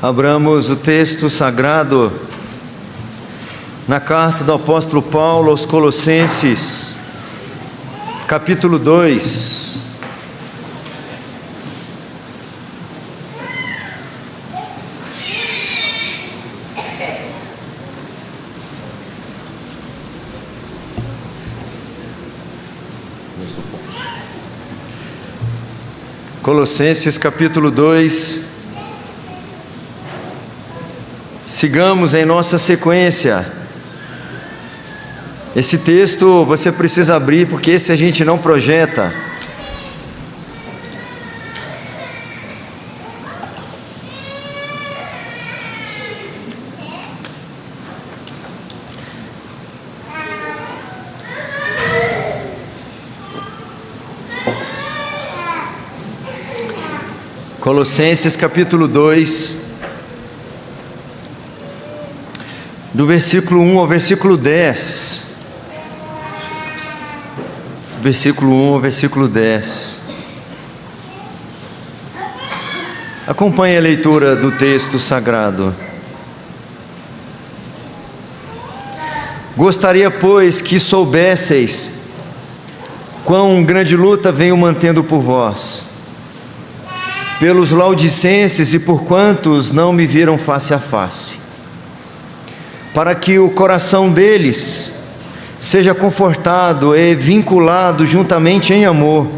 Abramos o texto sagrado na carta do apóstolo Paulo aos Colossenses, capítulo 2. Colossenses capítulo 2. Sigamos em nossa sequência. Esse texto você precisa abrir, porque esse a gente não projeta. Colossenses capítulo 2, do versículo 1 ao versículo 10. Versículo 1 ao versículo 10. Acompanhe a leitura do texto sagrado. Gostaria, pois, que soubesseis quão grande luta venho mantendo por vós, pelos laudicenses e por quantos não me viram face a face, para que o coração deles seja confortado e vinculado juntamente em amor,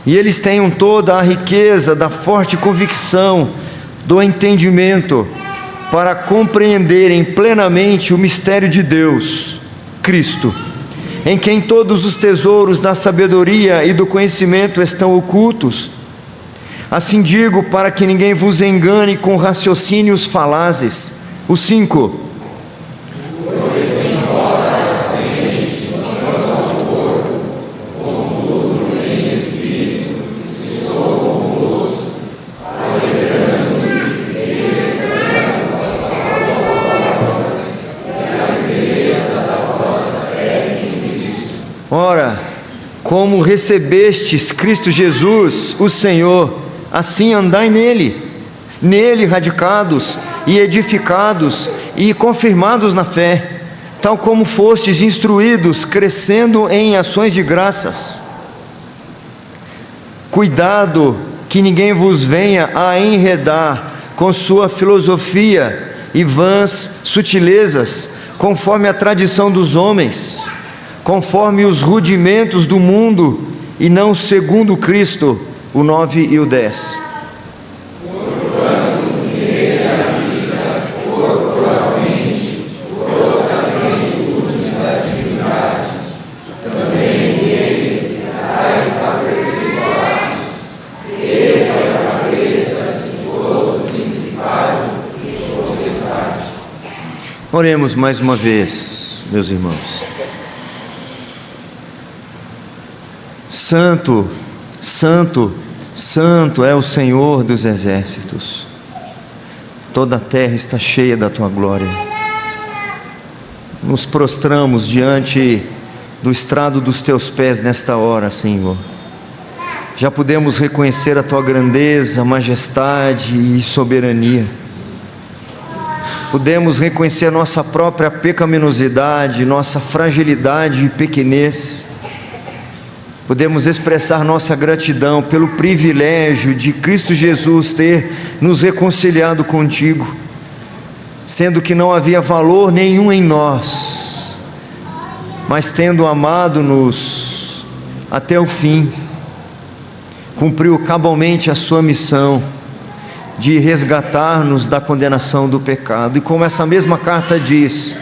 e eles tenham toda a riqueza da forte convicção do entendimento, para compreenderem plenamente o mistério de Deus, Cristo, em quem todos os tesouros da sabedoria e do conhecimento estão ocultos. Assim digo, para que ninguém vos engane com raciocínios falazes. O 5. Ora, como recebestes Cristo Jesus, o Senhor, assim andai nele radicados e edificados e confirmados na fé, tal como fostes instruídos, crescendo em ações de graças. Cuidado que ninguém vos venha a enredar com sua filosofia e vãs sutilezas, conforme a tradição dos homens, conforme os rudimentos do mundo, e não segundo Cristo. O 9 e o 10. Oremos mais uma vez, meus irmãos. Santo, Santo, Santo é o Senhor dos exércitos. Toda a terra está cheia da tua glória. Nos prostramos diante do estrado dos teus pés nesta hora, Senhor. Já podemos reconhecer a tua grandeza, majestade e soberania. Podemos reconhecer a nossa própria pecaminosidade, nossa fragilidade e pequenez. Podemos expressar nossa gratidão pelo privilégio de Cristo Jesus ter nos reconciliado contigo, sendo que não havia valor nenhum em nós, mas tendo amado-nos até o fim, cumpriu cabalmente a sua missão de resgatar-nos da condenação do pecado. E como essa mesma carta diz,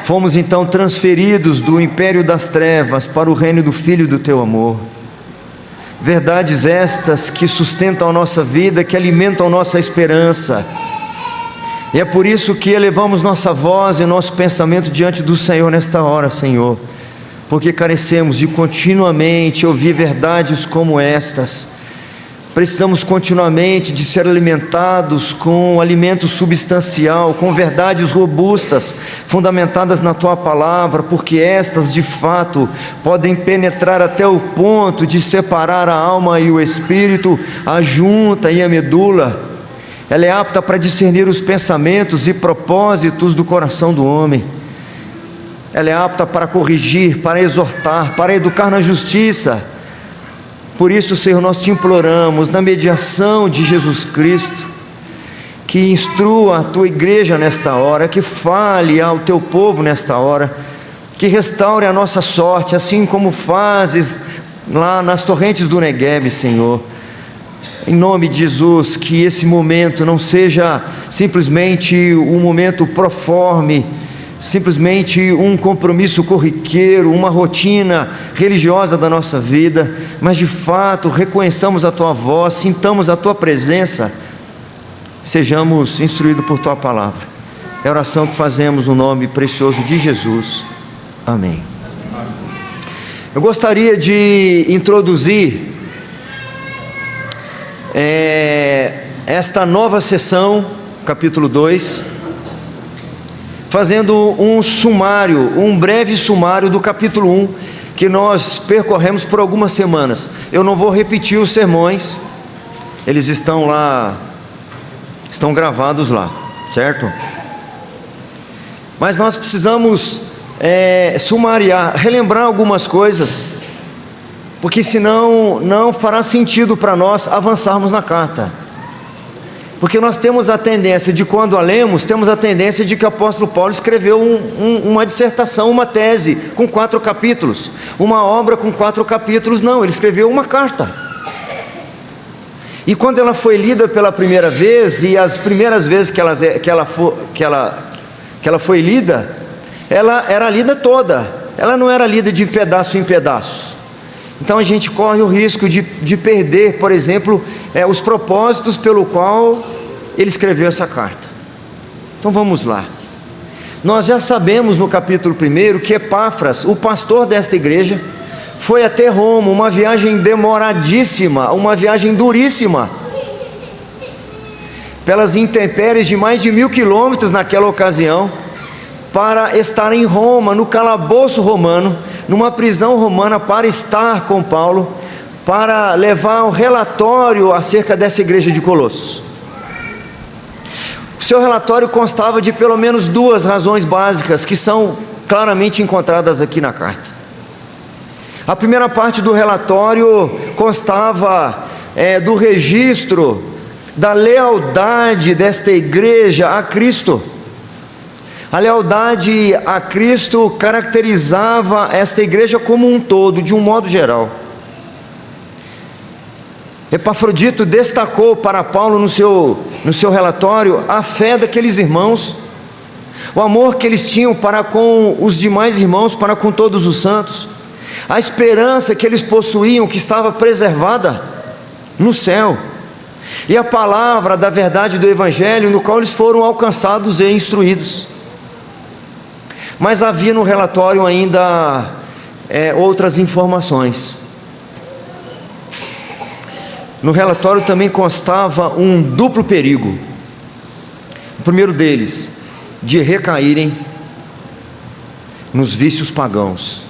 fomos então transferidos do império das trevas para o reino do Filho do teu amor. Verdades estas que sustentam a nossa vida, que alimentam nossa esperança. E é por isso que elevamos nossa voz e nosso pensamento diante do Senhor nesta hora, Senhor, porque carecemos de continuamente ouvir verdades como estas. Precisamos continuamente de ser alimentados com alimento substancial, com verdades robustas, fundamentadas na Tua Palavra, porque estas de fato podem penetrar até o ponto de separar a alma e o espírito, a junta e a medula, ela é apta para discernir os pensamentos e propósitos do coração do homem, ela é apta para corrigir, para exortar, para educar na justiça. Por isso, Senhor, nós te imploramos, na mediação de Jesus Cristo, que instrua a tua igreja nesta hora, que fale ao teu povo nesta hora, que restaure a nossa sorte, assim como fazes lá nas torrentes do Negueb, Senhor. Em nome de Jesus, que esse momento não seja simplesmente um momento proforme, simplesmente um compromisso corriqueiro, uma rotina religiosa da nossa vida, mas de fato reconheçamos a tua voz, sintamos a tua presença, sejamos instruídos por tua palavra. É a oração que fazemos no nome precioso de Jesus. Amém. Eu gostaria de introduzir esta nova sessão, capítulo 2, fazendo um breve sumário do capítulo 1, que nós percorremos por algumas semanas. Eu não vou repetir os sermões, eles estão lá, estão gravados lá, certo? Mas nós precisamos sumariar, relembrar algumas coisas, porque senão não fará sentido para nós avançarmos na carta. Porque nós temos a tendência de, quando a lemos, temos a tendência de que o apóstolo Paulo escreveu uma dissertação, uma tese com 4 capítulos, uma obra com 4 capítulos. Não, ele escreveu uma carta. E quando ela foi lida pela primeira vez, e as primeiras vezes que ela foi lida, ela era lida toda, ela não era lida de pedaço em pedaço. Então a gente corre o risco de perder, por exemplo, os propósitos pelo qual ele escreveu essa carta. Então vamos lá. Nós já sabemos no capítulo 1 que Epáfras, o pastor desta igreja, foi até Roma, uma viagem demoradíssima, uma viagem duríssima, pelas intempéries de mais de 1000 quilômetros naquela ocasião, para estar em Roma, no calabouço romano, numa prisão romana, para estar com Paulo, para levar um relatório acerca dessa igreja de Colossos. O seu relatório constava de pelo menos 2 razões básicas, que são claramente encontradas aqui na carta. A primeira parte do relatório constava do registro da lealdade desta igreja a Cristo. A lealdade a Cristo caracterizava esta igreja como um todo, de um modo geral. Epafrodito destacou para Paulo no seu relatório a fé daqueles irmãos, o amor que eles tinham para com os demais irmãos, para com todos os santos, a esperança que eles possuíam, que estava preservada no céu, e a palavra da verdade do Evangelho, no qual eles foram alcançados e instruídos. Mas havia no relatório ainda outras informações. No relatório também constava um duplo perigo. O primeiro deles, de recaírem nos vícios pagãos.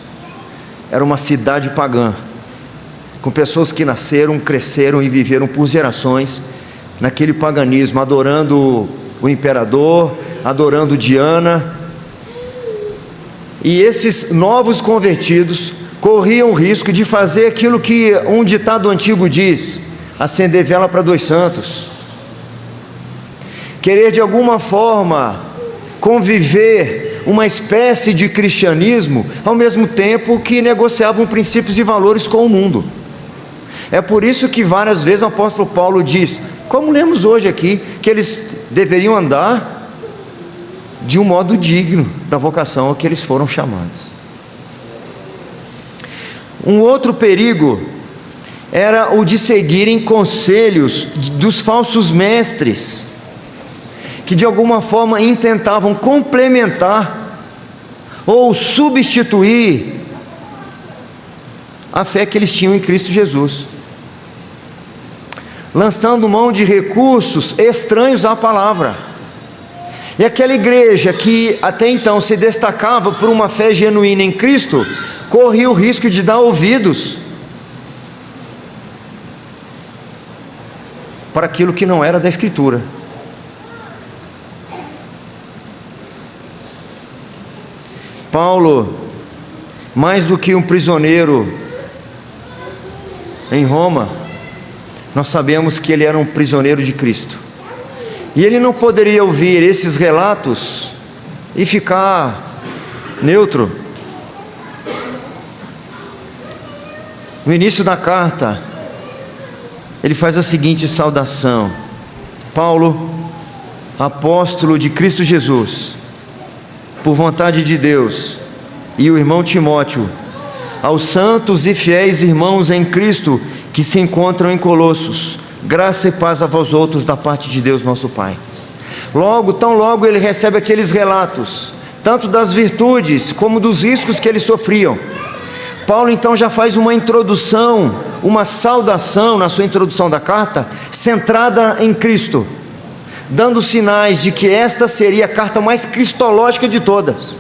Era uma cidade pagã, com pessoas que nasceram, cresceram e viveram por gerações naquele paganismo, adorando o imperador, adorando Diana. E esses novos convertidos corriam o risco de fazer aquilo que um ditado antigo diz: acender vela para 2 santos, querer de alguma forma conviver uma espécie de cristianismo, ao mesmo tempo que negociavam princípios e valores com o mundo. É por isso que várias vezes o apóstolo Paulo diz, como lemos hoje aqui, que eles deveriam andar de um modo digno da vocação a que eles foram chamados. Um outro perigo era o de seguirem conselhos dos falsos mestres, que de alguma forma intentavam complementar ou substituir a fé que eles tinham em Cristo Jesus, lançando mão de recursos estranhos à palavra. E aquela igreja que até então se destacava por uma fé genuína em Cristo, corria o risco de dar ouvidos para aquilo que não era da Escritura, Paulo, mais do que um prisioneiro em Roma, nós sabemos que ele era um prisioneiro de Cristo. E ele não poderia ouvir esses relatos e ficar neutro. No início da carta, ele faz a seguinte saudação: Paulo, apóstolo de Cristo Jesus, por vontade de Deus, e o irmão Timóteo, aos santos e fiéis irmãos em Cristo que se encontram em Colossos, graça e paz a vós outros da parte de Deus nosso Pai. Tão logo ele recebe aqueles relatos, tanto das virtudes como dos riscos que eles sofriam, Paulo então já faz uma introdução, uma saudação na sua introdução da carta, centrada em Cristo, dando sinais de que esta seria a carta mais cristológica de todas.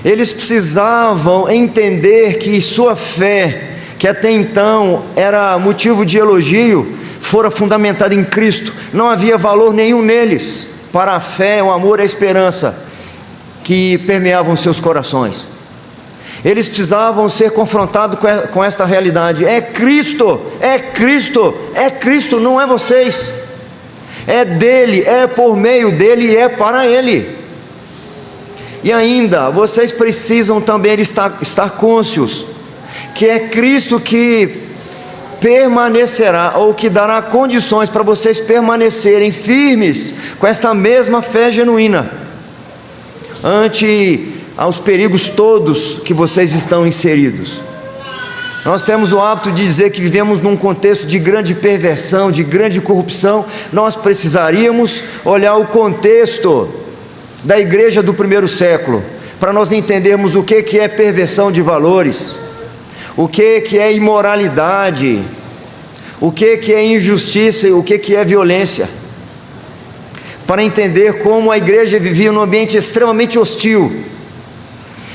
Eles precisavam entender que sua fé, que até então era motivo de elogio, fora fundamentada em Cristo. Não havia valor nenhum neles para a fé, o amor e a esperança que permeavam seus corações. Eles precisavam ser confrontados com esta realidade: é Cristo, é Cristo, é Cristo, não é vocês, é dele, é por meio dele e é para ele. E ainda, vocês precisam também estar cônscios que é Cristo que permanecerá, ou que dará condições para vocês permanecerem firmes com esta mesma fé genuína ante aos perigos todos que vocês estão inseridos. Nós temos o hábito de dizer que vivemos num contexto de grande perversão, de grande corrupção. Nós precisaríamos olhar o contexto da igreja do primeiro século, para nós entendermos o que é perversão de valores, o que é imoralidade, o que é injustiça e o que é violência, para entender como a igreja vivia num ambiente extremamente hostil,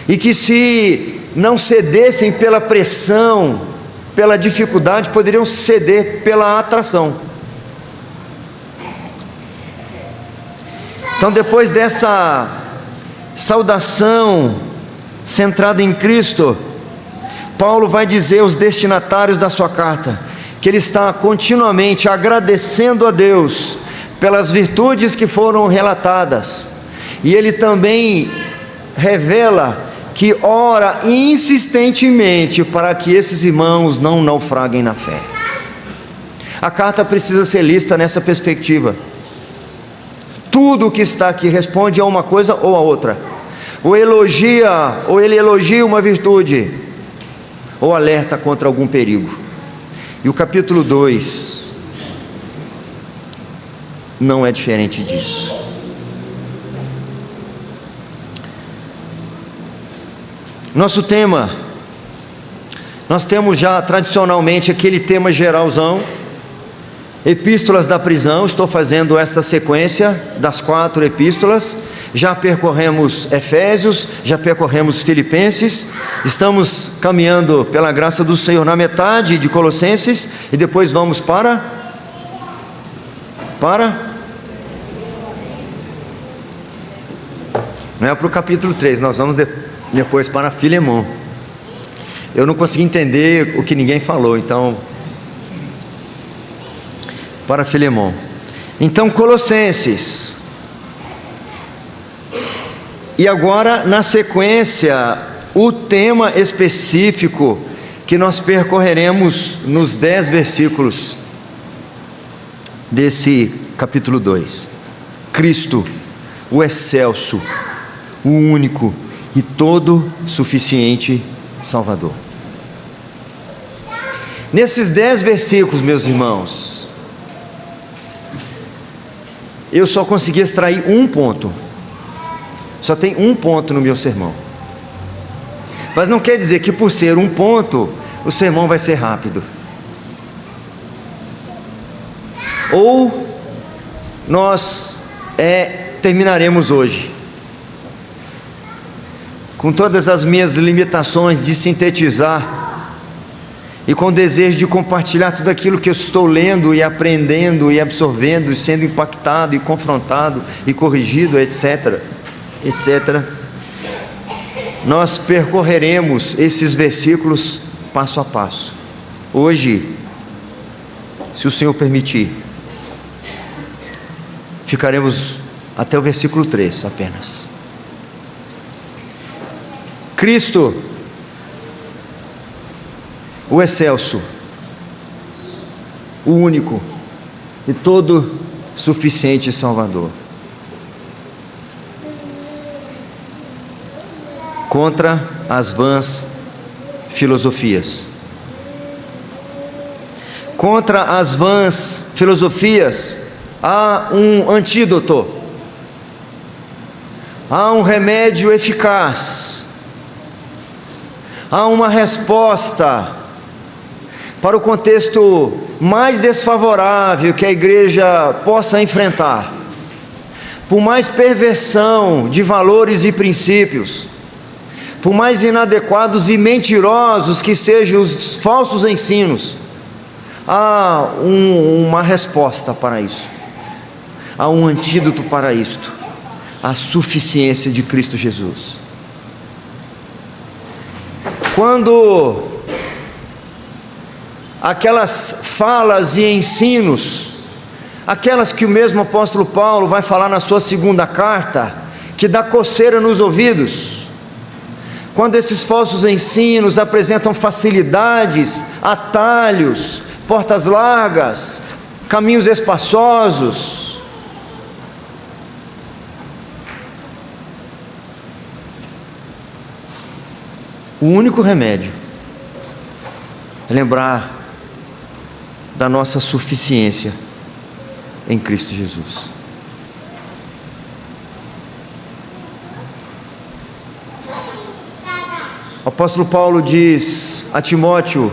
e que se não cedessem pela pressão, pela dificuldade, poderiam ceder pela atração. Então, depois dessa saudação centrada em Cristo, Paulo vai dizer aos destinatários da sua carta que ele está continuamente agradecendo a Deus pelas virtudes que foram relatadas, e ele também revela que ora insistentemente para que esses irmãos não naufraguem na fé. A carta precisa ser lista nessa perspectiva. Tudo o que está aqui responde a uma coisa ou a outra: ou ele elogia uma virtude, ou alerta contra algum perigo. E o capítulo 2 não é diferente disso. Nosso tema, nós temos já tradicionalmente aquele tema geralzão, epístolas da prisão. Estou fazendo esta sequência das 4 epístolas. Já percorremos Efésios, já percorremos Filipenses, estamos caminhando pela graça do Senhor na metade de Colossenses, e depois vamos para não é para o capítulo 3, nós vamos depois para Filemão. Eu não consegui entender o que ninguém falou, então para Filemão. Então, Colossenses. E agora, na sequência, o tema específico que nós percorreremos nos 10 versículos desse capítulo 2: Cristo, o excelso, o único e todo suficiente Salvador. Nesses 10 versículos, meus irmãos, eu só consegui extrair um ponto. Só tem um ponto no meu sermão. Mas não quer dizer que por ser um ponto, o sermão vai ser rápido. Ou nós terminaremos hoje, com todas as minhas limitações de sintetizar, e com o desejo de compartilhar tudo aquilo que eu estou lendo e aprendendo e absorvendo, e sendo impactado e confrontado e corrigido, etc. nós percorreremos esses versículos passo a passo. Hoje, se o Senhor permitir, ficaremos até o versículo 3 apenas. Cristo, o excelso, o único e todo suficiente Salvador, contra as vãs filosofias. Contra as vãs filosofias há um antídoto, há um remédio eficaz, há uma resposta para o contexto mais desfavorável que a igreja possa enfrentar. Por mais perversão de valores e princípios, por mais inadequados e mentirosos que sejam os falsos ensinos, há uma resposta para isso, há um antídoto para isto: a suficiência de Cristo Jesus. Quando aquelas falas e ensinos, aquelas que o mesmo apóstolo Paulo vai falar na sua segunda carta, que dá coceira nos ouvidos, quando esses falsos ensinos apresentam facilidades, atalhos, portas largas, caminhos espaçosos, o único remédio é lembrar da nossa suficiência em Cristo Jesus. O apóstolo Paulo diz a Timóteo,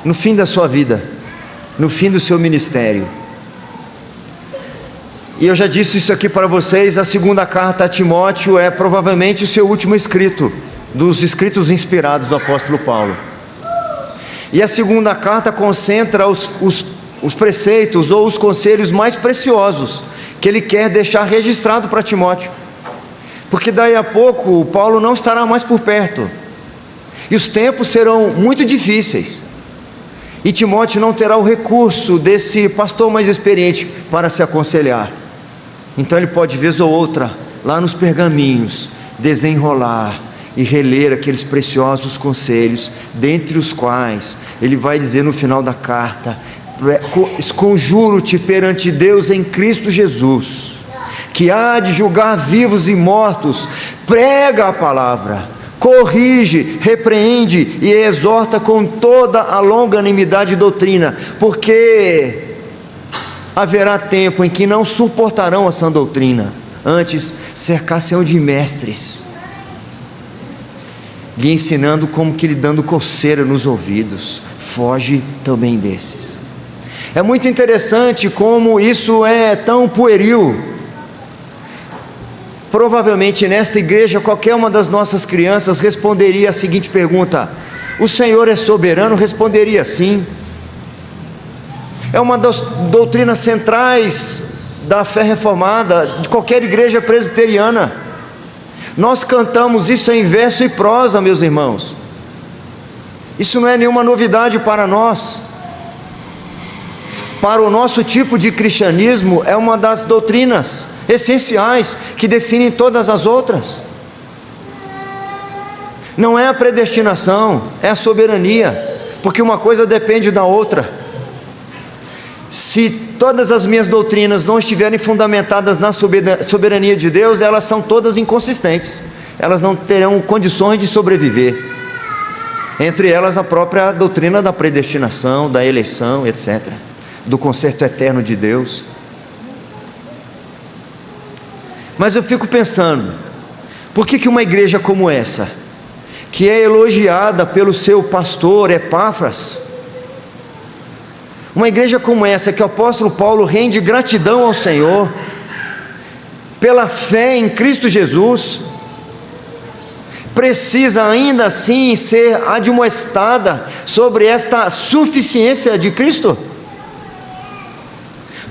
no fim da sua vida, no fim do seu ministério, e eu já disse isso aqui para vocês, a segunda carta a Timóteo é provavelmente o seu último escrito, dos escritos inspirados do apóstolo Paulo. E a segunda carta concentra os preceitos ou os conselhos mais preciosos que ele quer deixar registrado para Timóteo, porque daí a pouco Paulo não estará mais por perto, e os tempos serão muito difíceis, e Timóteo não terá o recurso desse pastor mais experiente para se aconselhar. Então ele pode, vez ou outra, lá nos pergaminhos, desenrolar e reler aqueles preciosos conselhos, dentre os quais ele vai dizer no final da carta: conjuro-te perante Deus em Cristo Jesus, que há de julgar vivos e mortos, prega a palavra, corrige, repreende e exorta com toda a longanimidade e doutrina, porque haverá tempo em que não suportarão a sã doutrina, antes cercar-se-ão de mestres, lhe ensinando como que lhe dando coceira nos ouvidos. Foge também desses. É muito interessante como isso é tão pueril. Provavelmente nesta igreja, qualquer uma das nossas crianças responderia a seguinte pergunta: o Senhor é soberano? Responderia sim. É uma das doutrinas centrais da fé reformada, de qualquer igreja presbiteriana. Nós cantamos isso em verso e prosa, meus irmãos. Isso não é nenhuma novidade para nós. Para o nosso tipo de cristianismo, é uma das doutrinas essenciais que definem todas as outras. Não é a predestinação, é a soberania, porque uma coisa depende da outra. Se todas as minhas doutrinas não estiverem fundamentadas na soberania de Deus, elas são todas inconsistentes, elas não terão condições de sobreviver. Entre elas a própria doutrina da predestinação, da eleição, etc., do conserto eterno de Deus. Mas eu fico pensando, por que uma igreja como essa, que é elogiada pelo seu pastor Epáfras, uma igreja como essa, que o apóstolo Paulo rende gratidão ao Senhor, pela fé em Cristo Jesus, precisa ainda assim ser admoestada sobre esta suficiência de Cristo?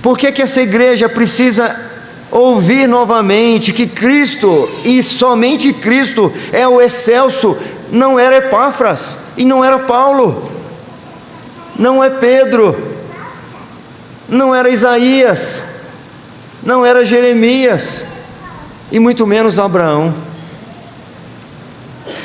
Por que essa igreja precisa ouvir novamente que Cristo, e somente Cristo, é o excelso. Não era Epáfras, e não era Paulo, não é Pedro, não era Isaías, não era Jeremias, e muito menos Abraão.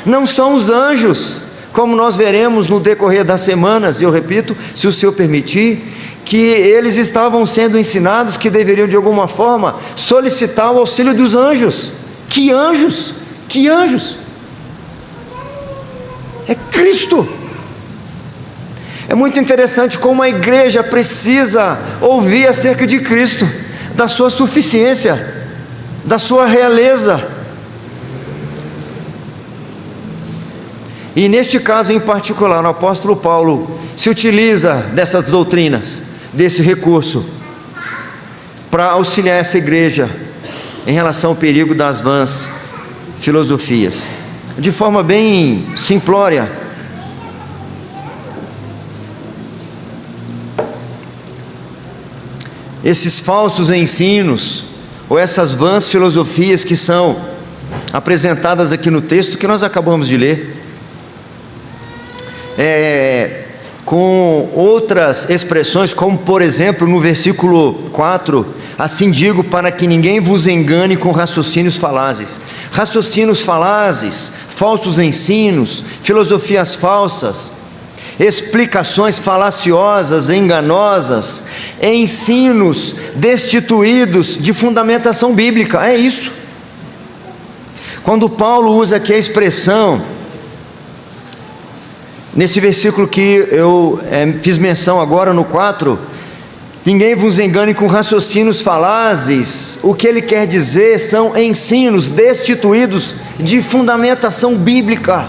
Não são os anjos, como nós veremos no decorrer das semanas, e eu repito, se o Senhor permitir, que eles estavam sendo ensinados que deveriam de alguma forma solicitar o auxílio dos anjos. Que anjos? Que anjos? É Cristo. É muito interessante como a igreja precisa ouvir acerca de Cristo, da sua suficiência, da sua realeza. E neste caso em particular, o apóstolo Paulo se utiliza dessas doutrinas, desse recurso, para auxiliar essa igreja em relação ao perigo das vãs filosofias, de forma bem simplória. Esses falsos ensinos, ou essas vãs filosofias que são apresentadas aqui no texto que nós acabamos de ler, com outras expressões, como por exemplo no versículo 4, assim digo para que ninguém vos engane com raciocínios falazes. Raciocínios falazes, falsos ensinos, filosofias falsas, explicações falaciosas, enganosas, ensinos destituídos de fundamentação bíblica. É isso. Quando Paulo usa aqui a expressão, nesse versículo que eu fiz menção agora no 4, ninguém vos engane com raciocínios falazes, o que ele quer dizer são ensinos destituídos de fundamentação bíblica.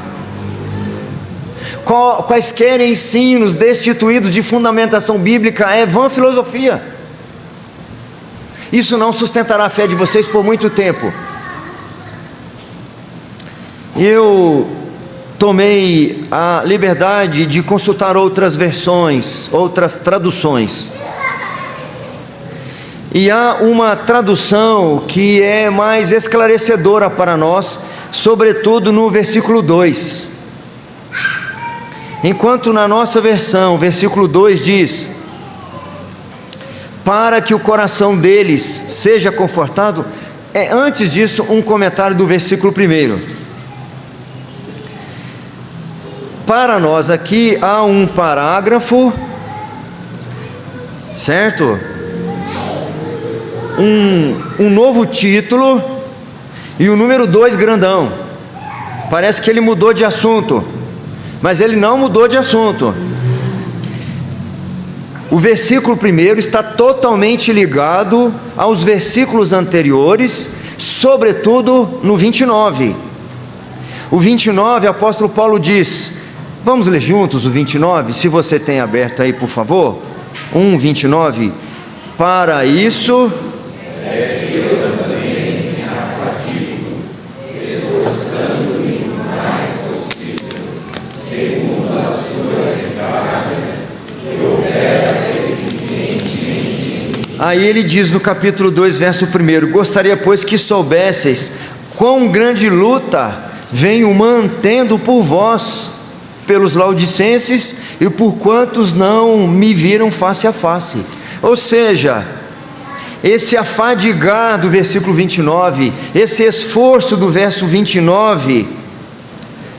Quaisquer ensinos destituídos de fundamentação bíblica é vã filosofia. Isso não sustentará a fé de vocês por muito tempo. Eu tomei a liberdade de consultar outras versões, outras traduções, e há uma tradução que é mais esclarecedora para nós, sobretudo no versículo 2. Enquanto na nossa versão, versículo 2 diz: para que o coração deles seja confortado, antes disso um comentário do versículo 1. Para nós aqui há um parágrafo, certo? Um novo título e o número 2 grandão. Parece que ele mudou de assunto, mas ele não mudou de assunto. O versículo 1 está totalmente ligado aos versículos anteriores, sobretudo no 29. O 29, o apóstolo Paulo diz, vamos ler juntos o 29, se você tem aberto aí, por favor. 1:29. Para isso é que eu também me afadigo, esforçando-me o mais possível, segundo a sua eficácia, que opera eficientemente em mim. Aí ele diz no capítulo 2, verso 1: gostaria, pois, que soubesseis quão grande luta venho mantendo por vós, pelos laodicenses e por quantos não me viram face a face. Ou seja, esse afadigar do versículo 29, esse esforço do verso 29,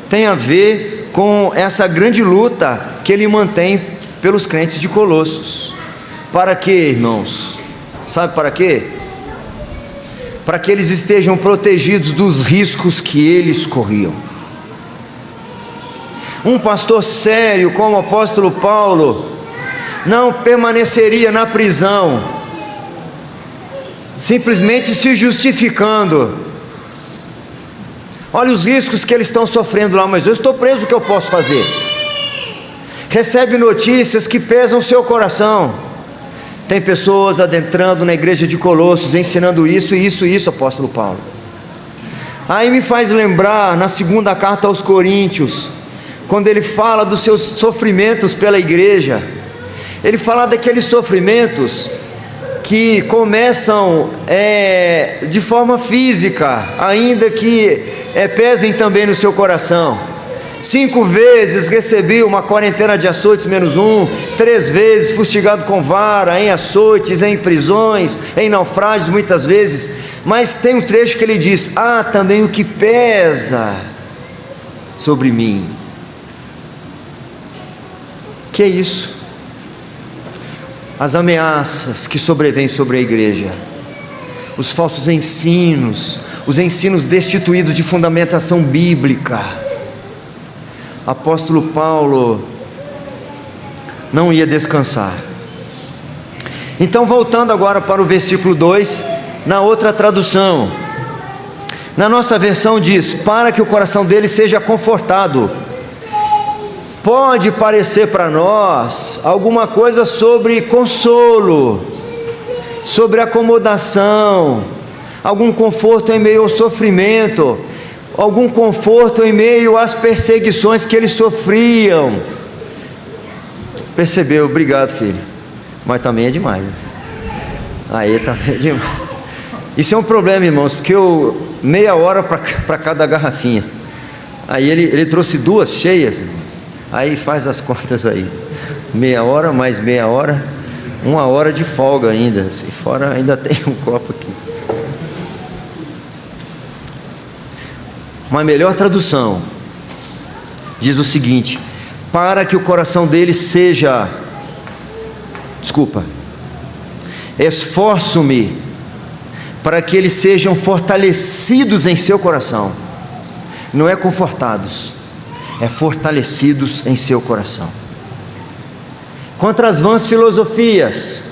tem a ver com essa grande luta que ele mantém pelos crentes de Colossos. Para quê, irmãos? Sabe para quê? Para que eles estejam protegidos dos riscos que eles corriam. Um pastor sério como o apóstolo Paulo não permaneceria na prisão simplesmente se justificando. Olha os riscos que eles estão sofrendo lá, mas eu estou preso, o que eu posso fazer? Recebe notícias que pesam o seu coração. Tem pessoas adentrando na igreja de Colossos, ensinando isso, apóstolo Paulo. Aí me faz lembrar na segunda carta aos Coríntios, quando ele fala dos seus sofrimentos pela igreja. Ele fala daqueles sofrimentos que começam de forma física, ainda que pesem também no seu coração. 5 vezes recebi uma quarentena de açoites menos 1, 3 vezes fustigado com vara, em açoites, em prisões, em naufrágios muitas vezes. Mas tem um trecho que ele diz: há também o que pesa sobre mim. Que é isso? As ameaças que sobrevêm sobre a igreja, os falsos ensinos, os ensinos destituídos de fundamentação bíblica. Apóstolo Paulo não ia descansar. Então, voltando agora para o versículo 2, na outra tradução, na nossa versão diz: para que o coração dele seja confortado. Pode parecer para nós alguma coisa sobre consolo, sobre acomodação, algum conforto em meio ao sofrimento, algum conforto em meio às perseguições que eles sofriam. Percebeu? Obrigado, filho. Mas também é demais, né? Aí também é demais. Isso é um problema, irmãos, porque meia hora para cada garrafinha. Aí ele trouxe 2 cheias, irmãos. Aí faz as contas aí, meia hora mais meia hora, 1 hora de folga ainda, se fora ainda tem um copo aqui. Uma melhor tradução diz o seguinte: para que o coração dele seja, esforço-me para que eles sejam fortalecidos em seu coração. Não é confortados, é fortalecidos em seu coração. Contra as vãs filosofias,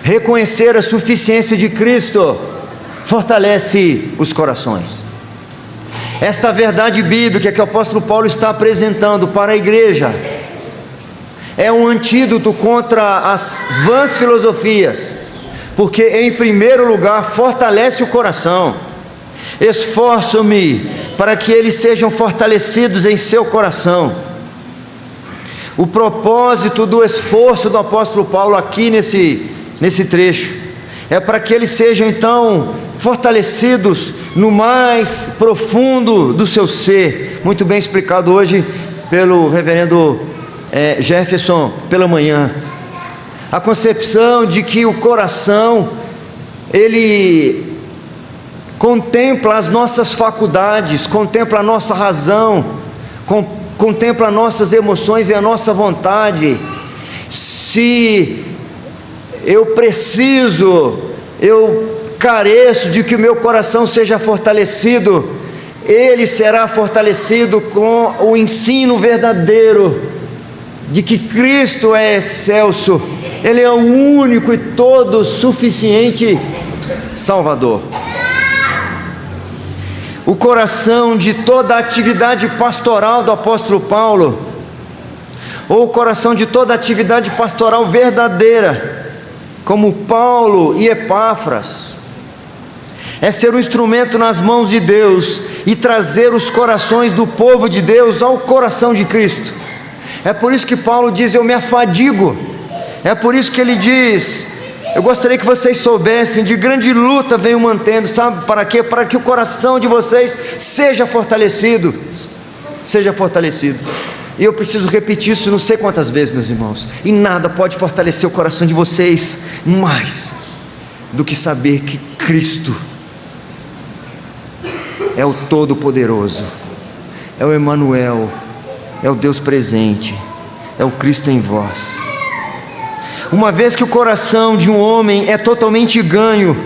reconhecer a suficiência de Cristo fortalece os corações. Esta verdade bíblica que o apóstolo Paulo está apresentando para a igreja é um antídoto contra as vãs filosofias, porque em primeiro lugar fortalece o coração. Esforço-me para que eles sejam fortalecidos em seu coração. O propósito do esforço do apóstolo Paulo aqui nesse trecho é para que eles sejam então fortalecidos no mais profundo do seu ser. Muito bem explicado hoje pelo reverendo Jefferson pela manhã. A concepção de que o coração, ele contempla as nossas faculdades, contempla a nossa razão, contempla nossas emoções e a nossa vontade. Se eu careço de que o meu coração seja fortalecido, ele será fortalecido com o ensino verdadeiro de que Cristo é excelso, Ele é o único e todo suficiente Salvador. O coração de toda a atividade pastoral do apóstolo Paulo, ou o coração de toda a atividade pastoral verdadeira, como Paulo e Epáfras, é ser um instrumento nas mãos de Deus e trazer os corações do povo de Deus ao coração de Cristo. É por isso que Paulo diz: eu me afadigo. É por isso que ele diz: eu gostaria que vocês soubessem, de grande luta venho mantendo. Sabe para quê? Para que o coração de vocês seja fortalecido. Seja fortalecido. E eu preciso repetir isso não sei quantas vezes, meus irmãos. E nada pode fortalecer o coração de vocês mais do que saber que Cristo é o Todo-Poderoso, é o Emanuel, é o Deus presente, é o Cristo em vós. Uma vez que o coração de um homem é totalmente ganho,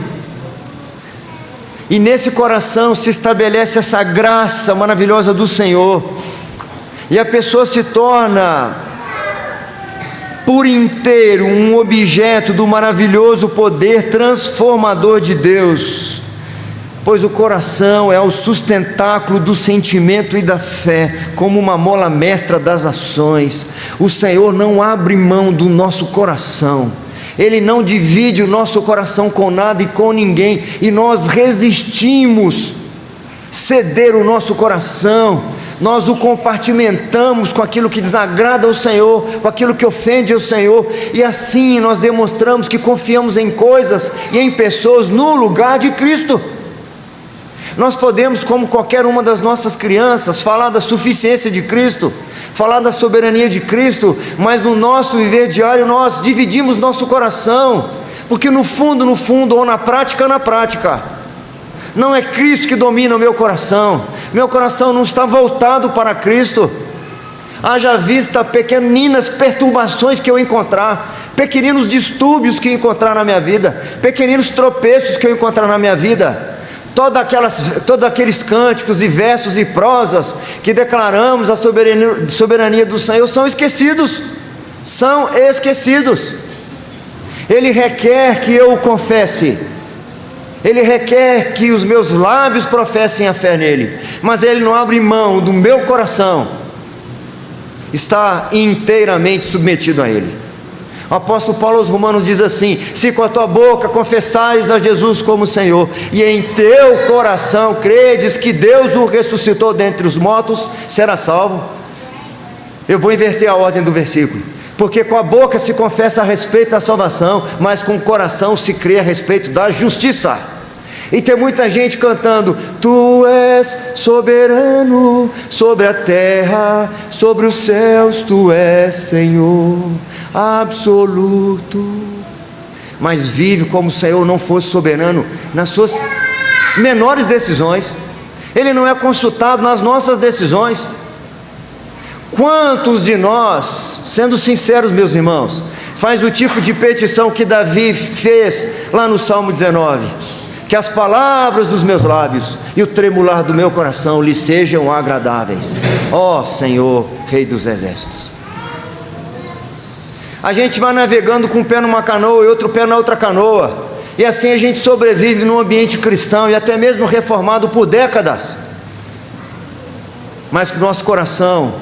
e nesse coração se estabelece essa graça maravilhosa do Senhor, e a pessoa se torna por inteiro um objeto do maravilhoso poder transformador de Deus, pois o coração é o sustentáculo do sentimento e da fé, como uma mola mestra das ações. O Senhor não abre mão do nosso coração, Ele não divide o nosso coração com nada e com ninguém, e nós resistimos ceder o nosso coração, nós o compartimentamos com aquilo que desagrada ao Senhor, com aquilo que ofende ao Senhor, e assim nós demonstramos que confiamos em coisas e em pessoas no lugar de Cristo. Nós podemos, como qualquer uma das nossas crianças, falar da suficiência de Cristo, falar da soberania de Cristo, mas no nosso viver diário nós dividimos nosso coração, porque no fundo, ou na prática, não é Cristo que domina o meu coração não está voltado para Cristo. Haja vista pequeninas perturbações que eu encontrar, pequeninos distúrbios que eu encontrar na minha vida, pequeninos tropeços que eu encontrar na minha vida, todos aqueles cânticos e versos e prosas que declaramos a soberania do Senhor são esquecidos. Ele requer que eu o confesse, Ele requer que os meus lábios professem a fé nele, mas Ele não abre mão do meu coração, está inteiramente submetido a Ele. O apóstolo Paulo aos Romanos diz assim: se com a tua boca confessares a Jesus como Senhor, e em teu coração credes que Deus o ressuscitou dentre os mortos, será salvo. Eu vou inverter a ordem do versículo, porque com a boca se confessa a respeito da salvação, mas com o coração se crê a respeito da justiça. E tem muita gente cantando: tu és soberano sobre a terra, sobre os céus, tu és Senhor absoluto, mas vive como se o Senhor não fosse soberano nas suas menores decisões. Ele não é consultado nas nossas decisões. Quantos de nós, sendo sinceros, meus irmãos, faz o tipo de petição que Davi fez lá no Salmo 19: que as palavras dos meus lábios e o tremular do meu coração lhe sejam agradáveis, ó Senhor, Rei dos exércitos. A gente vai navegando com um pé numa canoa e outro pé na outra canoa, e assim a gente sobrevive num ambiente cristão e até mesmo reformado por décadas, mas com o nosso coração,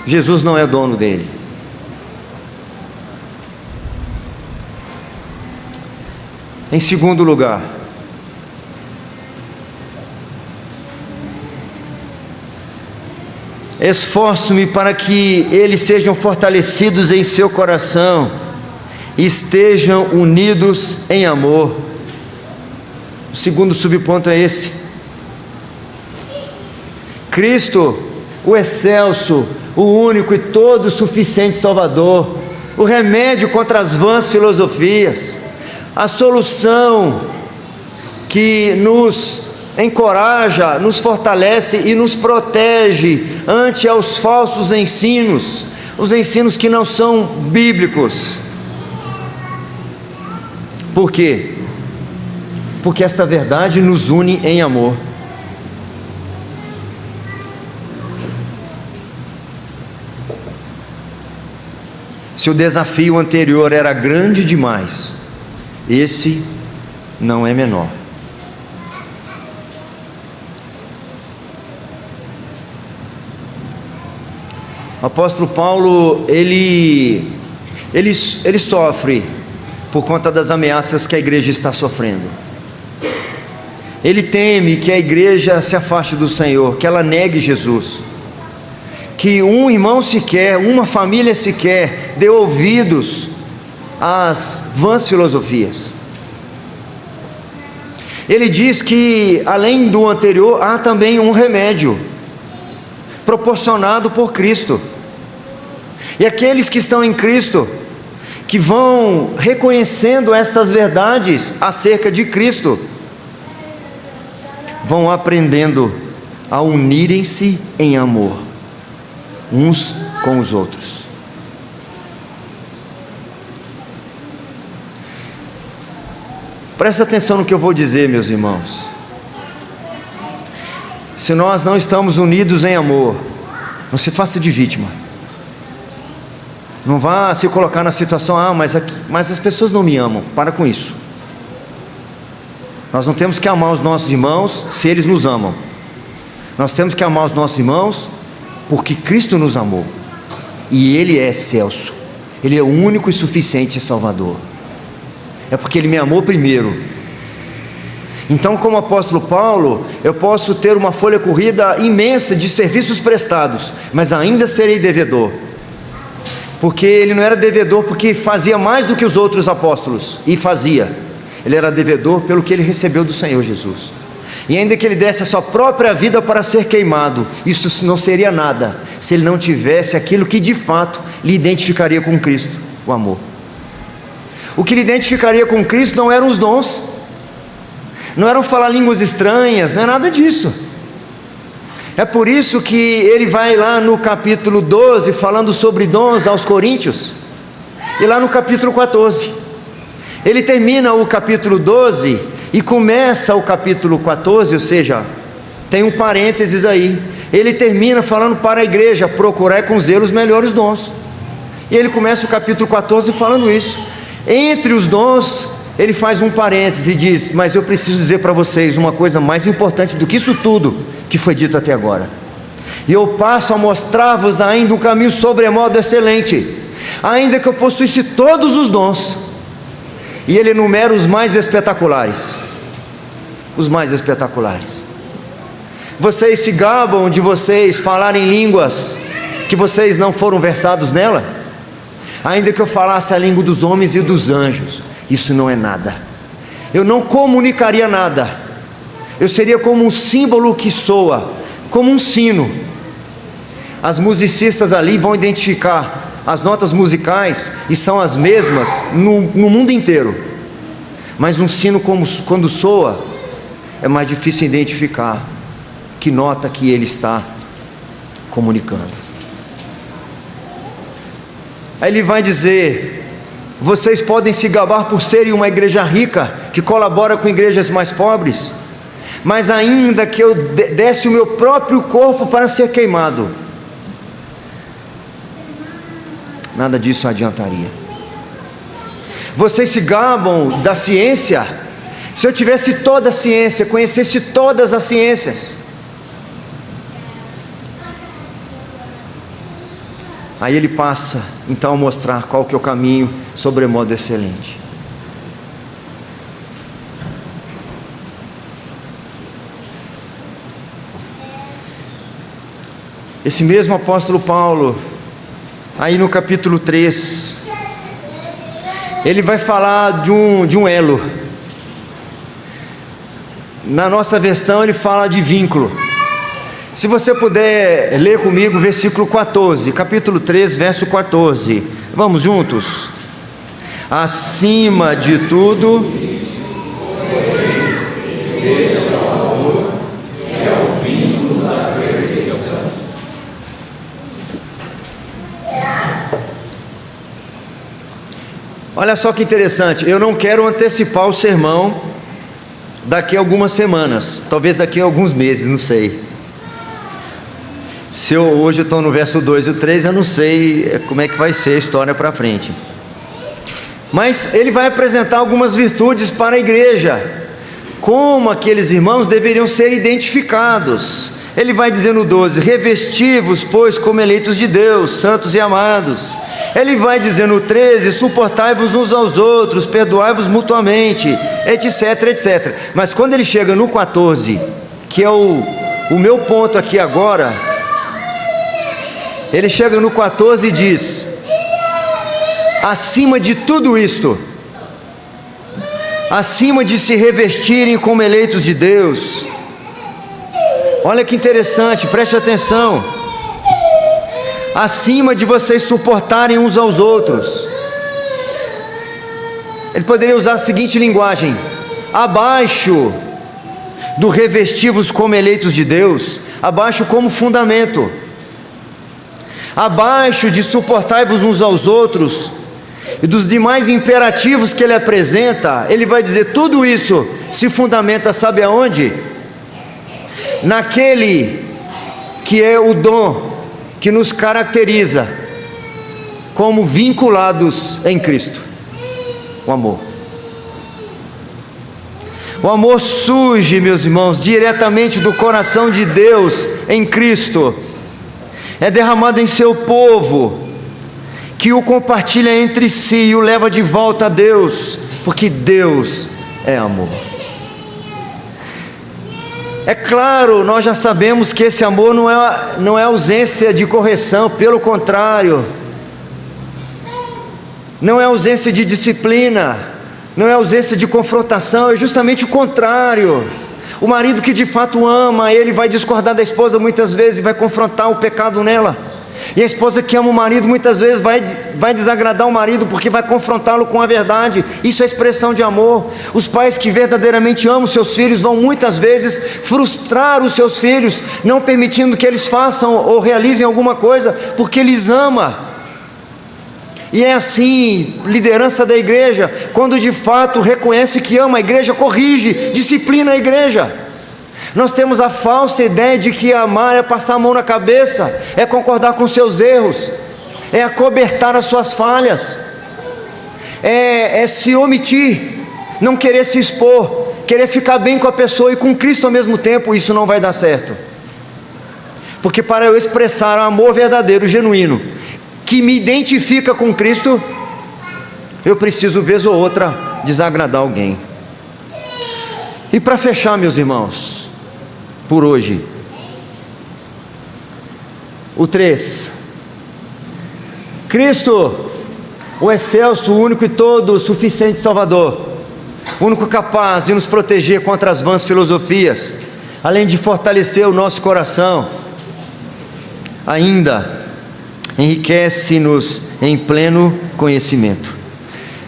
Jesus não é dono dele. Em segundo lugar, esforço-me para que eles sejam fortalecidos em seu coração e estejam unidos em amor. O segundo subponto é esse: Cristo, o excelso, o único e todo suficiente Salvador, o remédio contra as vãs filosofias, a solução que nos encoraja, nos fortalece e nos protege ante aos falsos ensinos, os ensinos que não são bíblicos. Por quê? Porque esta verdade nos une em amor. Se o desafio anterior era grande demais, esse não é menor. O apóstolo Paulo, ele sofre por conta das ameaças que a igreja está sofrendo. Ele teme que a igreja se afaste do Senhor, que ela negue Jesus, que um irmão sequer, uma família sequer dê ouvidos às vãs filosofias. Ele diz que além do anterior há também um remédio proporcionado por Cristo, e aqueles que estão em Cristo, que vão reconhecendo estas verdades acerca de Cristo, vão aprendendo a unirem-se em amor uns com os outros. Presta atenção no que eu vou dizer, meus irmãos. Se nós não estamos unidos em amor, não se faça de vítima. Não vá se colocar na situação: mas as pessoas não me amam. Para com isso. Nós não temos que amar os nossos irmãos se eles nos amam. Nós temos que amar os nossos irmãos porque Cristo nos amou, e Ele é excelso, Ele é o único e suficiente Salvador. É porque Ele me amou primeiro, Então, como apóstolo Paulo, eu posso ter uma folha corrida imensa de serviços prestados, mas ainda serei devedor, porque ele não era devedor porque fazia mais do que os outros apóstolos, e fazia. Ele era devedor pelo que ele recebeu do Senhor Jesus. E ainda que ele desse a sua própria vida para ser queimado, isso não seria nada, se ele não tivesse aquilo que de fato lhe identificaria com Cristo, o amor. O que lhe identificaria com Cristo não eram os dons, não eram falar línguas estranhas, não é nada disso. É por isso que ele vai lá no capítulo 12, falando sobre dons aos coríntios, e lá no capítulo 14, ele termina o capítulo 12 e começa o capítulo 14, ou seja, tem um parênteses aí, ele termina falando para a igreja, procurar com zelo os melhores dons, e ele começa o capítulo 14 falando isso. Entre os dons, ele faz um parêntese e diz: mas eu preciso dizer para vocês uma coisa mais importante do que isso tudo que foi dito até agora, e eu passo a mostrar-vos ainda um caminho sobremodo excelente, ainda que eu possuísse todos os dons. E ele enumera os mais espetaculares, os mais espetaculares. Vocês se gabam de vocês falarem línguas que vocês não foram versados nela? Ainda que eu falasse a língua dos homens e dos anjos, isso não é nada, eu não comunicaria nada, eu seria como um símbolo que soa, como um sino. As musicistas ali vão identificar as notas musicais, e são as mesmas no mundo inteiro, mas um sino, quando soa, é mais difícil identificar que nota que ele está comunicando. Aí ele vai dizer: vocês podem se gabar por serem uma igreja rica, que colabora com igrejas mais pobres, mas ainda que eu desse o meu próprio corpo para ser queimado, nada disso adiantaria. Vocês se gabam da ciência. Se eu tivesse toda a ciência, conhecesse todas as ciências, aí ele passa então a mostrar qual que é o caminho sobremodo excelente. Esse mesmo apóstolo Paulo, aí no capítulo 3, ele vai falar de um elo. Na nossa versão ele fala de vínculo. Se você puder ler comigo o versículo 14, capítulo 3, verso 14. Vamos juntos? Acima de tudo, olha só que interessante, eu não quero antecipar o sermão daqui a algumas semanas, talvez daqui a alguns meses, não sei. Hoje eu estou no verso 2 e 3, eu não sei como é que vai ser a história para frente. Mas ele vai apresentar algumas virtudes para a igreja, como aqueles irmãos deveriam ser identificados. Ele vai dizer no 12: revesti-vos, pois, como eleitos de Deus, santos e amados. Ele vai dizer no 13: suportai-vos uns aos outros, perdoai-vos mutuamente, etc, etc. Mas quando ele chega no 14, que é o meu ponto aqui agora, ele chega no 14 e diz: acima de tudo isto, acima de se revestirem como eleitos de Deus, olha que interessante, preste atenção, acima de vocês suportarem uns aos outros. Ele poderia usar a seguinte linguagem: abaixo do revestir-vos como eleitos de Deus, abaixo como fundamento, abaixo de suportai-vos uns aos outros, e dos demais imperativos que ele apresenta, ele vai dizer: tudo isso se fundamenta, sabe aonde? Naquele que é o dom que nos caracteriza como vinculados em Cristo, o amor. O amor surge, meus irmãos, diretamente do coração de Deus em Cristo, é derramado em seu povo, que o compartilha entre si e o leva de volta a Deus, porque Deus é amor. É claro, nós já sabemos que esse amor não é ausência de correção, pelo contrário, não é ausência de disciplina, não é ausência de confrontação, é justamente o contrário. O marido que de fato ama, ele vai discordar da esposa muitas vezes e vai confrontar o pecado nela. E a esposa que ama o marido muitas vezes vai desagradar o marido porque vai confrontá-lo com a verdade. Isso é expressão de amor. Os pais que verdadeiramente amam seus filhos vão muitas vezes frustrar os seus filhos, não permitindo que eles façam ou realizem alguma coisa, porque eles amam. E é assim, liderança da igreja, quando de fato reconhece que ama a igreja, corrige, disciplina a igreja. Nós temos a falsa ideia de que amar é passar a mão na cabeça, é concordar com seus erros, é acobertar as suas falhas, é se omitir, não querer se expor, querer ficar bem com a pessoa e com Cristo ao mesmo tempo. Isso não vai dar certo, porque para eu expressar um amor verdadeiro, genuíno, que me identifica com Cristo, eu preciso vez ou outra desagradar alguém. E para fechar, meus irmãos, por hoje, o 3, Cristo, o excelso, o único e todo suficiente Salvador, o único capaz de nos proteger contra as vãs filosofias, além de fortalecer o nosso coração, ainda enriquece-nos em pleno conhecimento.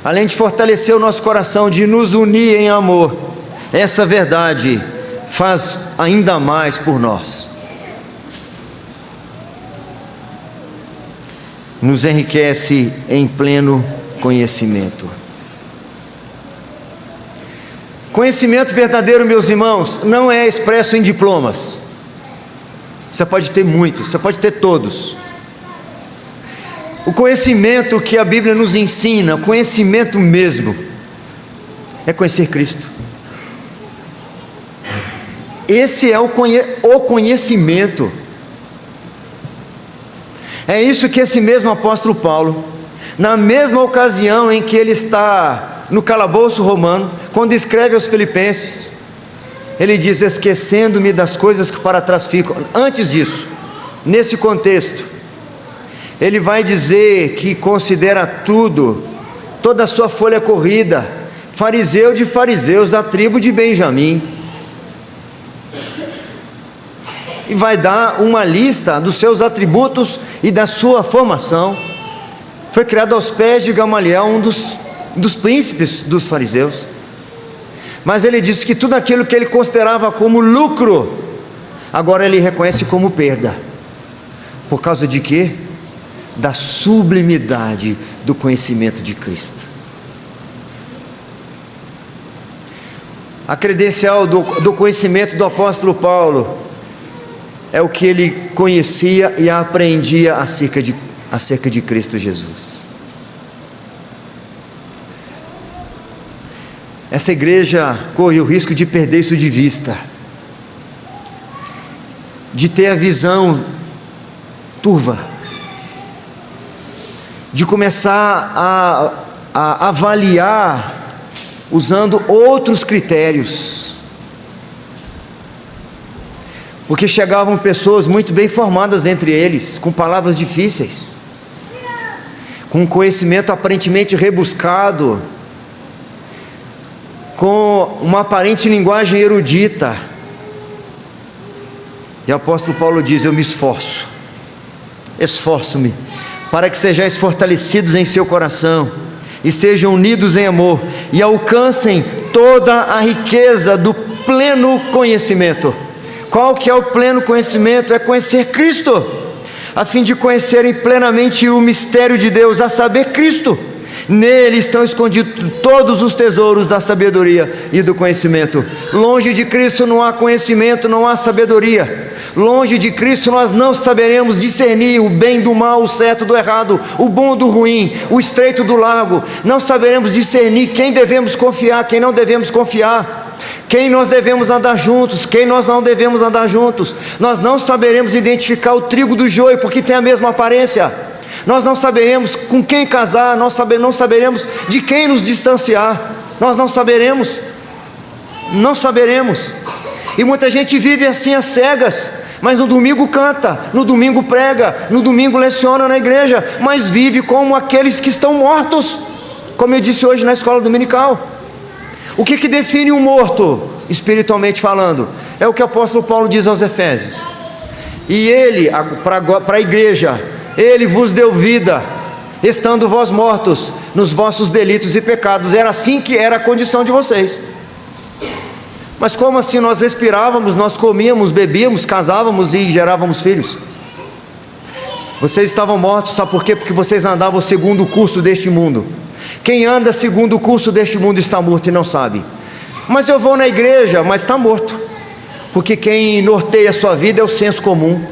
Além de fortalecer o nosso coração, de nos unir em amor, essa verdade faz ainda mais por nós. Nos enriquece em pleno conhecimento. Conhecimento verdadeiro, meus irmãos, não é expresso em diplomas. Você pode ter muitos, você pode ter todos. O conhecimento que a Bíblia nos ensina, o conhecimento mesmo, é conhecer Cristo. Esse é o conhecimento. É isso que esse mesmo apóstolo Paulo, na mesma ocasião em que ele está no calabouço romano, quando escreve aos Filipenses, ele diz: esquecendo-me das coisas que para trás ficam. Antes disso, nesse contexto, ele vai dizer que considera toda a sua folha corrida, fariseu de fariseus da tribo de Benjamim, e vai dar uma lista dos seus atributos e da sua formação. Foi criado aos pés de Gamaliel, um dos príncipes dos fariseus. Mas ele disse que tudo aquilo que ele considerava como lucro, agora ele reconhece como perda. Por causa de quê? Da sublimidade do conhecimento de Cristo. A credencial do conhecimento do apóstolo Paulo é o que ele conhecia e aprendia acerca de Cristo Jesus. Essa igreja corre o risco de perder isso de vista, de ter a visão turva, de começar a avaliar usando outros critérios, porque chegavam pessoas muito bem formadas entre eles, com palavras difíceis, com conhecimento aparentemente rebuscado, com uma aparente linguagem erudita, e o apóstolo Paulo diz: eu me esforço-me, para que sejais fortalecidos em seu coração, estejam unidos em amor, e alcancem toda a riqueza do pleno conhecimento. Qual que é o pleno conhecimento? É conhecer Cristo, a fim de conhecerem plenamente o mistério de Deus, a saber, Cristo. Nele estão escondidos todos os tesouros da sabedoria e do conhecimento. Longe de Cristo não há conhecimento, não há sabedoria. Longe de Cristo nós não saberemos discernir o bem do mal, o certo do errado, o bom do ruim, o estreito do largo. Não saberemos discernir quem devemos confiar, quem não devemos confiar, quem nós devemos andar juntos, quem nós não devemos andar juntos. Nós não saberemos identificar o trigo do joio, porque tem a mesma aparência. Nós não saberemos com quem casar, não saberemos de quem nos distanciar. Nós não saberemos. E muita gente vive assim às cegas, mas no domingo canta, no domingo prega, no domingo leciona na igreja, mas vive como aqueles que estão mortos, como eu disse hoje na escola dominical. O que define um morto, espiritualmente falando? É o que o apóstolo Paulo diz aos Efésios: e ele, para a igreja, ele vos deu vida, estando vós mortos nos vossos delitos e pecados. Era assim que era a condição de vocês. Mas como assim? Nós respirávamos, nós comíamos, bebíamos, casávamos e gerávamos filhos. Vocês estavam mortos, sabe por quê? Porque vocês andavam segundo o curso deste mundo. Quem anda segundo o curso deste mundo está morto e não sabe. Mas eu vou na igreja, mas está morto, porque quem norteia a sua vida é o senso comum,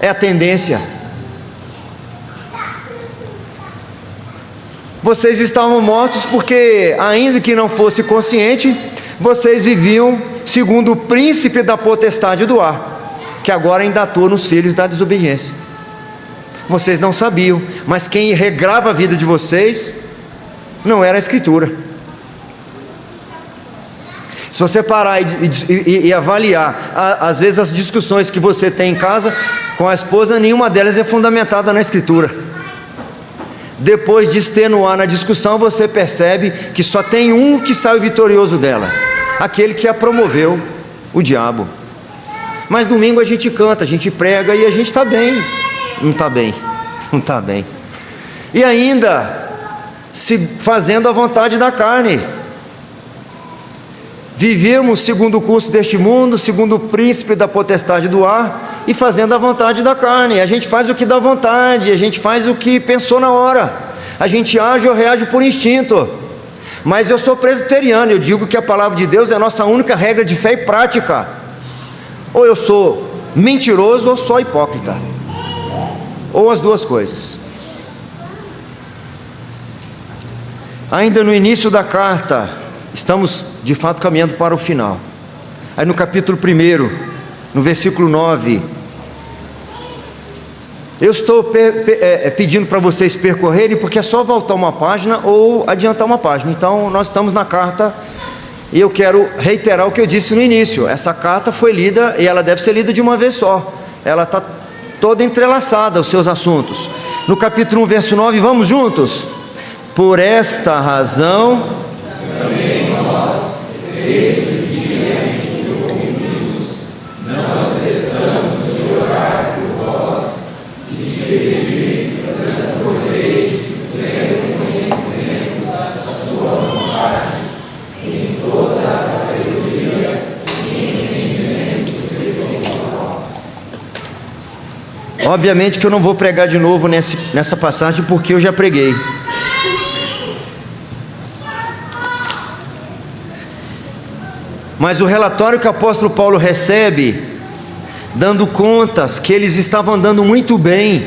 é a tendência. Vocês estavam mortos porque, ainda que não fosse consciente, vocês viviam segundo o príncipe da potestade do ar, que agora ainda atua nos filhos da desobediência. Vocês não sabiam, mas quem regrava a vida de vocês não era a Escritura. Se você parar e avaliar, às vezes as discussões que você tem em casa com a esposa, nenhuma delas é fundamentada na Escritura. Depois de extenuar na discussão, você percebe que só tem um que saiu vitorioso dela: aquele que a promoveu, o diabo. Mas domingo a gente canta, a gente prega e a gente está bem. Não está bem, não está bem. E ainda se fazendo a vontade da carne. Vivemos segundo o curso deste mundo, segundo o príncipe da potestade do ar, e fazendo a vontade da carne. A gente faz o que dá vontade, a gente faz o que pensou na hora, a gente age ou reage por instinto. Mas eu sou presbiteriano, eu digo que a palavra de Deus é a nossa única regra de fé e prática. Ou eu sou mentiroso ou sou hipócrita, ou as duas coisas. Ainda no início da carta, estamos de fato caminhando para o final. Aí no capítulo 1, no versículo 9, eu estou pedindo para vocês percorrerem, porque é só voltar uma página ou adiantar uma página. Então nós estamos na carta, e eu quero reiterar o que eu disse no início. Essa carta foi lida, e ela deve ser lida de uma vez só. Ela está toda entrelaçada, os seus assuntos. No capítulo 1, verso 9, vamos juntos? Por esta razão também nós, desde o dia em que o ouvimos, não cessamos de orar por vós e de pedir que transporteis pleno conhecimento da sua vontade, em toda a sabedoria e entendimento espiritual. Obviamente que eu não vou pregar de novo nessa passagem, porque eu já preguei. Mas o relatório que o apóstolo Paulo recebe, dando contas que eles estavam andando muito bem,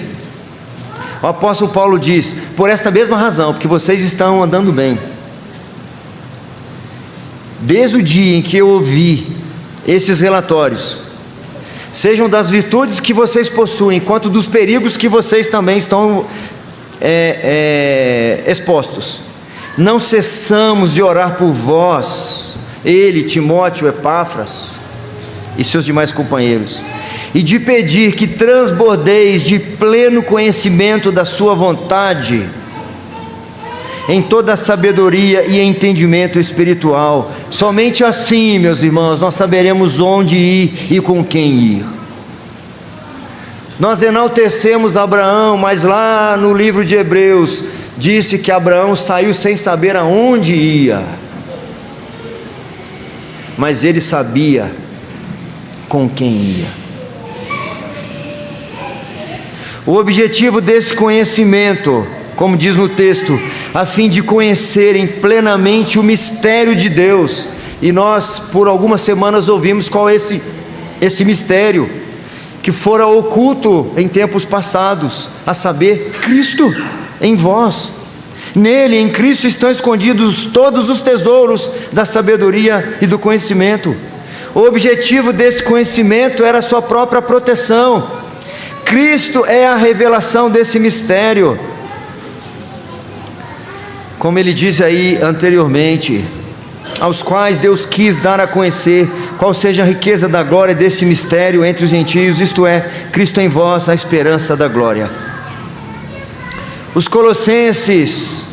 o apóstolo Paulo diz: por esta mesma razão, porque vocês estão andando bem, desde o dia em que eu ouvi esses relatórios, sejam das virtudes que vocês possuem, quanto dos perigos que vocês também estão expostos, não cessamos de orar por vós, ele, Timóteo, Epáfras e seus demais companheiros, e de pedir que transbordeis de pleno conhecimento da sua vontade, em toda a sabedoria e entendimento espiritual. Somente assim, meus irmãos, nós saberemos onde ir e com quem ir. Nós enaltecemos Abraão, mas lá no livro de Hebreus disse que Abraão saiu sem saber aonde ia, mas ele sabia com quem ia. O objetivo desse conhecimento, como diz no texto, a fim de conhecerem plenamente o mistério de Deus. E nós por algumas semanas ouvimos qual é esse mistério, que fora oculto em tempos passados, a saber, Cristo em vós. Nele, em Cristo, estão escondidos todos os tesouros da sabedoria e do conhecimento. O objetivo desse conhecimento era a sua própria proteção. Cristo é a revelação desse mistério. Como ele diz aí anteriormente, aos quais Deus quis dar a conhecer qual seja a riqueza da glória deste mistério entre os gentios, isto é, Cristo em vós, a esperança da glória. Os Colossenses,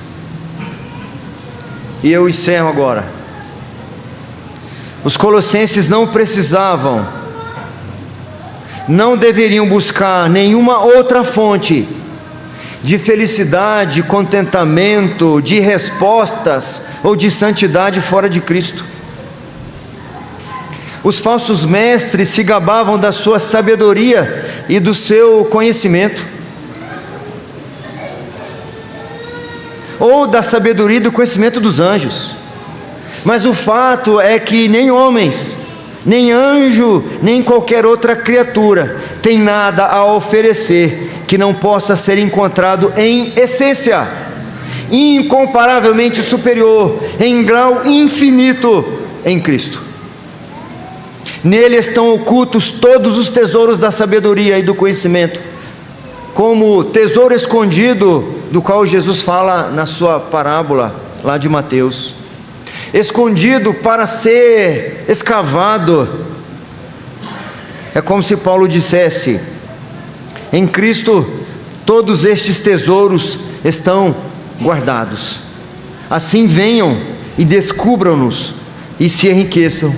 e eu encerro agora, os Colossenses não precisavam, não deveriam buscar nenhuma outra fonte de felicidade, contentamento, de respostas ou de santidade fora de Cristo. Os falsos mestres se gabavam da sua sabedoria e do seu conhecimento, ou da sabedoria e do conhecimento dos anjos, mas o fato é que nem homens, nem anjo, nem qualquer outra criatura tem nada a oferecer que não possa ser encontrado em essência, incomparavelmente superior, em grau infinito, em Cristo. Nele estão ocultos todos os tesouros da sabedoria e do conhecimento, como tesouro escondido, do qual Jesus fala na sua parábola, lá de Mateus, escondido para ser escavado. É como se Paulo dissesse: em Cristo todos estes tesouros estão guardados. Assim venham e descubram-nos e se enriqueçam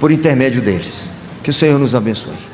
por intermédio deles. Que o Senhor nos abençoe.